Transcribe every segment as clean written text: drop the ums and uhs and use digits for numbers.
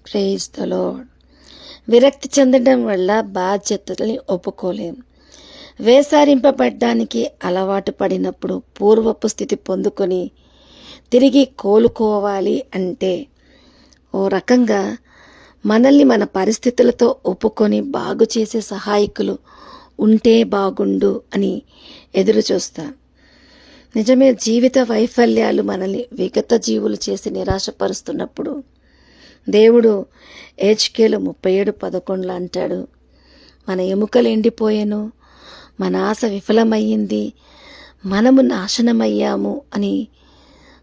Praise the lord. విరక్తి చెందడం వల్ల బాధ్యతల్ని ఒప్పుకోలేం. వేసారింపబడ్డానికి అలవాటు పడినప్పుడు పూర్వపు స్థితి పొందుకొని తిరిగి కోలుకోవాలి అంటే ఓ రకంగా మనల్ని మన పరిస్థితులతో ఒప్పుకొని బాగు చేసే సహాయకులు ఉంటే బాగుండు అని ఎదురు చూస్తాం. నిజమే, జీవిత వైఫల్యాలు మనల్ని విగత జీవులు చేసి నిరాశపరుస్తున్నప్పుడు దేవుడు హెచ్కేలు 37:11 అంటాడు, మన ఎముకలు ఎండిపోయాను, మన ఆశ విఫలమయ్యింది, మనము నాశనమయ్యాము అని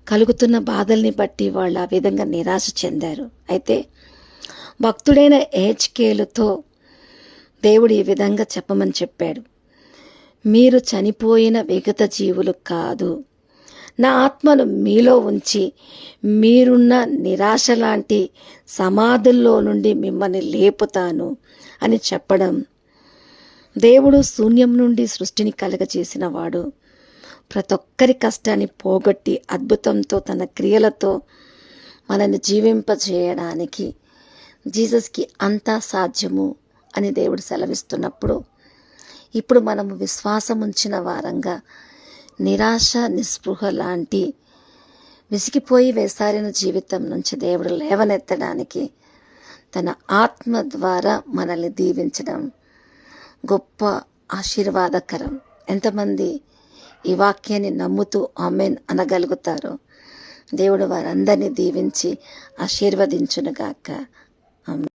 కలుగుతున్న బాధల్ని బట్టి వాళ్ళు ఆ విధంగా నిరాశ చెందారు. అయితే భక్తుడైన హెచ్కేలుతో దేవుడు ఈ విధంగా చెప్పమని చెప్పాడు, మీరు చనిపోయిన విగత జీవులు కాదు, నా ఆత్మను మీలో ఉంచి మీరున్న నిరాశ లాంటి సమాధుల్లో నుండి మిమ్మల్ని లేపుతాను అని చెప్పడం. దేవుడు శూన్యం నుండి సృష్టిని కలుగజేసిన వాడు. ప్రతి ఒక్కరి కష్టాన్ని పోగొట్టి అద్భుతంతో తన క్రియలతో మనల్ని జీవింపజేయడానికి జీసస్కి అంతా సాధ్యము అని దేవుడు సెలవిస్తున్నప్పుడు ఇప్పుడు మనము విశ్వాసం ఉంచిన వారంగా నిరాశ నిస్పృహ లాంటి విసిగిపోయి వేసారిన జీవితం నుంచి దేవుడు లేవనెత్తడానికి తన ఆత్మ ద్వారా మనల్ని దీవించడం గొప్ప ఆశీర్వాదకరం. ఎంతమంది ఈ వాక్యాన్ని నమ్ముతూ ఆమెన్ అనగలుగుతారో దేవుడు వారందరినీ దీవించి ఆశీర్వదించునుగాక. ఆమెన్.